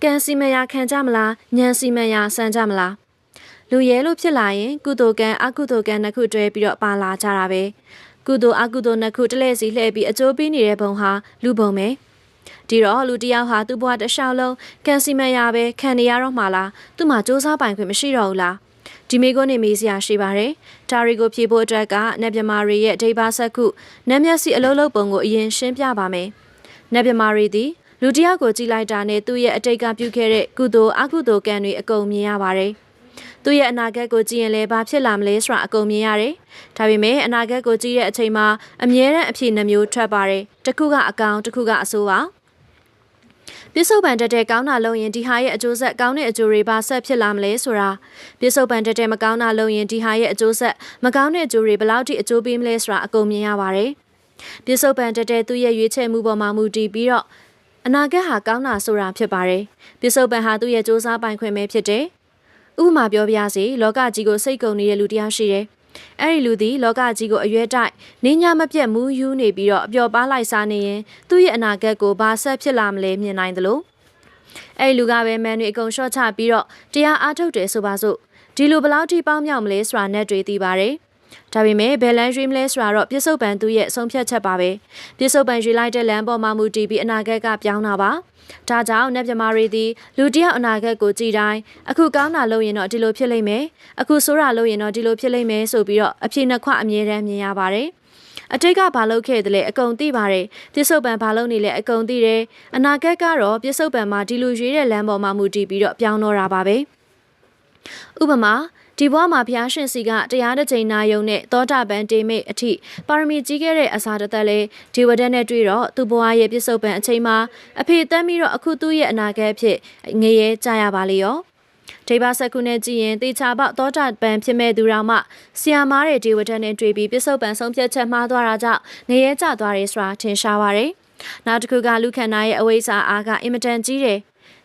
ကန်စီမယာခံကြမလားညံစီမယာဆန်ကြမလားလူရဲလို့ဖြစ်လာရင်ကုသိုလ်ကံအကုသိုလ်ကံနှစ်ခုတွဲပြီးတော့ပါလာကြတာပဲကုသိုလ်အကုသိုလ်နှစ်ခုတလဲစီလှည့်ပြီးအကျိုးပေးနေတဲ့ဘုံဟာလူဘုံပဲဒီတော့လူတယောက်ဟာသူ့ဘဝတစ်လျှောက်လုံးကန်စီမယာပဲခံနေရတော့မှလားသူ့မှာစူးစမ်းပိုင်ခွင့်မရှိတော့ဘူးလားဒီမိကုန်းနေမေးစရာရှိပါတယ်ဒါရီကိုဖြေဖို့အတွက်ကနတ်မြမာရီရဲ့ဒိဗ္ဗဆက်ခုနတ်မျက်စိအလုံးလုံးပုံကိုအရင်ရှင်းပြပါမယ်နတ်မြမာရီသည်လူတယောက်ကိုကြည့်လိုက်တာနဲ့သူ့ရဲ့အတိတ်ကပြုခဲ့တဲ့ကုသိုလ်အကုသိုလ်ကံတွေအကုန်မြင်ရပါတယ်သူ့ရဲ့အနာဂတ်ကိုကြည့်ရင်လည်းဘာဖြစ်လာမလဲဆိုတာအကုန်မြင်ရတယ်ဒါပေမဲ့အနာဂတ်ကိုကြည့်တဲ့အချိန်မှာအမြဲတမ်းအဖြစ်နှမျိုးထွက်ပါတယ်တစ်ခုကအကောင်တစ်ခုကအဆိုးပါပြစ္ဆုတ်ပံတက်တဲ့ကောင်းတာလုံးရင်ဒီဟာရဲ့အကျိုးဆက်ကောင်းတဲ့အကျိုးတွေပါဆက်ဖြစ်လာမလဲဆိုတာပြစ္ဆုတ်ပံတက်တဲ့မကောင်းတာလုံးရင်ဒီဟာရဲ့အကျိုးဆက်မကောင်းတဲ့အကျိုးတွေဘယ်လောက်ထိအကျိုးပေးမလဲဆိုတာအကုန်မြင်ရပါတယ်ပြစ္ဆုတ်ပံတက်တဲ့သူ့ရဲ့ရွေးချယ်မှုပေါ်မှာမူတည်ပြီးတော့အနာဂတ်ဟာကောင်းတာဆိုတာဖြစ်ပါတယ်ပြစ္ဆုတ်ပံဟာသူ့ရဲ့စူးစမ်းပိုင်ခွင့်ပဲဖြစ်တယ်ဥပမာပြောပြစီလောကကြီးကိုစိတ်ကုန်နေတဲ့လူတစ်ယောက်ရှိတယ်အဲ့ဒီလူသည်လောကကြီးကိုအရွယ်တိုက်နေညမပြတ်မူးယူနေပြီးတော့အပျော်ပါးလိုက်စားနေရင်သူ့ရဲ့အနာဂတ်ကိုဘာဆက်ဖြစ်လာမလဲမြင်နိုင်သလိုအဲ့ဒီလူကပဲမန်တွေအကုန်ရှော့ချပြီးတော့တရားအားထုတ်တယ်ဆိုပါစို့ဒီလူဘယ်လောက်ထိပေါင်းမြောက်မလဲဆိုတာနဲ့တွေ့သိပါတယ်ဒါပေမဲ့ဘယ်လမ်းရွေးမလဲဆိုတာတော့ပြစ္ဆုတ်ပံသူ့ရဲ့ဆုံးဖြတ်ချက်ပါပဲပြစ္ဆုတ်ပံရွေးလိုက်တဲ့လမ်းပေါ်မှာမူတည်ပြီးအနာဂတ်ကပြောင်းတာပါဒါကြောင့်နတ်မြမာရီသည်လူတယောက်အနာဂတ်ကိုကြည်တိုင်းအခုကောင်းတာလုပ်ရင်တော့ဒီလိုဖြစ်လိမ့်မယ်အခုဆိုးတာလုပ်ရင်တော့ဒီလိုဖြစ်လိမ့်မယ်ဆိုပြီးတော့အဖြစ်နှစ်ခွအမြဲတမ်းမြင်ရပါတယ်အတိတ်ကဘာလုပ်ခဲ့တယ်လဲအကုန်သိပါတယ်ပြစ္ဆုတ်ပံဘာလုပ်နေလဲအကုန်သိတယ်အနာဂတ်ကတော့ပြစ္ဆုတ်ပံမှာဒီလိုရွေးတဲ့လမ်းပေါ်မှာမူတည်ပြီးတော့ပြောင်းတော့တာပါပဲဥပမာဒီဘဝမှာဘုရားရှင်စီကတရားတစ်ချိန်နာယုံနဲ့သောတာပန်တေမိတ်အထိပါရမီကြီးခဲ့တဲ့အစာတသက်လေးဒီဝဒတ်နဲ့တွေ့တော့သူ့ဘဝရဲ့ပြစ္ဆုတ်ပံအချိန်မှာအဖေတမ်းပြီးတော့အခုသူ့ရဲ့အနာဂတ်ဖြစ်ငရဲကြရပါလေရောဒိဗ္ဗစကုနဲ့ကြည့်ရင်တေချာပေါသောတာပန်ဖြစ်မဲ့သူတော်မှဆီယာမားတဲ့ဒီဝဒတ်နဲ့တွေ့ပြီးပြစ္ဆုတ်ပံဆုံးဖြတ်ချက်မှားသွားတာကြောင့်ငရဲကျသွားတယ်ဆိုတာထင်ရှားပါတယ်နောက်တစ်ခုကလူခန္ဓာရဲ့အဝိဇ္ဇာအားကအင်မတန်ကြီးတယ်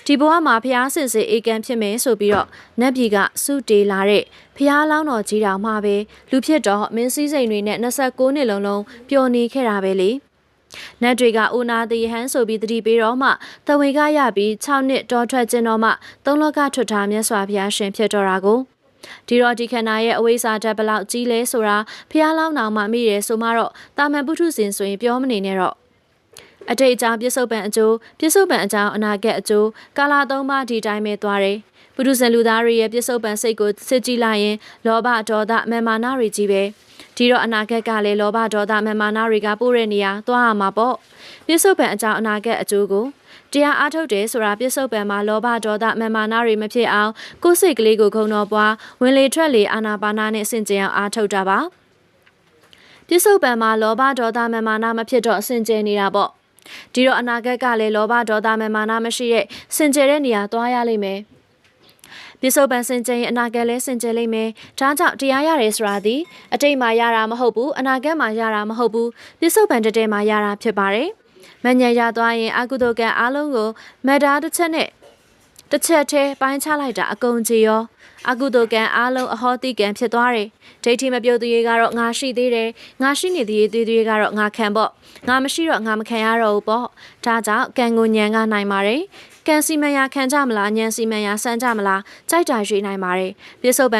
ဒီဘဝမှာဖျားစင်စစ်အေကံဖြစ်မယ်ဆိုပြီးတော့နတ်ပြည်ကစုတေလာတဲ့ဖျားလောင်းတော်ကြီးတော်မှပဲလူဖြစ်တော့မင်းစည်းစိမ်တွေနဲ့29နှစ်လုံးပျော်နေခဲ့တာပဲလေနတ်တွေကအိုနာတီဟန်ဆိုပြီးတတိပေးတော့မှတဝေကရပြီး6နှစ်တောထွက်ခြင်းတော့မှသုံးလောကထွတ်ထားမြတ်စွာဘုရားရှင်ဖြစ်တော်တာကိုဒီတော့ဒီခန္ဓာရဲ့အဝိဇ္ဇာဓာတ်ဘလောက်ကြီးလဲဆိုတာဖျားလောင်းတော်မှမိတယ်ဆိုမှတော့တာမန်ပုထုဇဉ်ဆိုရင်ပြောမနေနဲ့တော့အတိတ်အကြောင်းပြစ္ဆုတ်ပံအကျိုးပြစ္ဆုတ်ပံအကြောင်းအနာဂတ်အကျိုးကာလသုံးပါးဒီတိုင်းပဲသွားတယ်ပုထုဇဉ်လူသားတွေရဲ့ပြစ္ဆုတ်ပံစိတ်ကိုစစ်ကြည့်လိုက်ရင်လောဘဒေါသမာမာနတွေကြီးပဲဒီတော့အနာဂတ်ကလည်းလောဘဒေါသမာမာနတွေကပို့တဲ့နေရာသွားရမှာပေါ့ပြစ္ဆုတ်ပံအကြောင်းအနာဂတ်အကျိုးကိုတရားအားထုတ်တယ်ဆိုတာပြစ္ဆုတ်ပံမှာလောဘဒေါသမာမာနတွေမဖြစ်အောင်ကိုယ်စိတ်ကလေးကိုခုံတော်ပွားဝင်လေထွက်လေအာနာပါနာနဲ့ဆင်ခြင်အောင်အားထုတ်တာပါပြစ္ဆုတ်ပံမှာလောဘဒေါသမာမာနမဖြစ်တော့ဆင်ခြင်နေတာပေါ့ဒီတော့အနာဂတ်ကလည်းလောဘဒေါသမာမာနမရှိတဲ့စင်ကြယ်တဲ့နေရာသွားရလိမ့်မယ်ပြစ္ဆုတ်ပံစင်ကြယ်ရင်အနာဂတ်လည်းစင်ကြယ်လိမ့်မယ်ဒါကြောင့်တရားရတယ်ဆိုတာဒီအတိတ်မှာရတာမဟုတ်ဘူးအနာဂတ်မှာရတာမဟုတ်ဘူးပြစ္ဆုတ်ပံတက်တဲ့မှာရတာဖြစ်ပါတယ်မဉ္ဇဉ်ရသွားရင်အကုသိုလ်ကံအလုံးကိုမတ္တာတစ်ချက်နဲ့တစ်ချက်တည်းပိုင်းခြားလိုက်တာအကုန်ကြီးရောအကုသိုလ်ကံအလုံးအဟောတိကံဖြစ်သွားတယ်ဒိဋ္ဌိမပြုတ်သေးကတော့ငါရှိသေးတယ်ငါရှိနေသေးသေးကတော့ငါခံပေါ့ငါမရှိတော့ငါမခံရတော့ဘူးပေါ့ဒါကြောင့်ကံကိုညံကနိုင်ပါတယ်ကံစီမံရခံကြမလားညံစီမံရစမ်းကြမလားကြိုက်တာရွေးနိုင်ပါတယ်ပြစ္ဆုတ်ပံ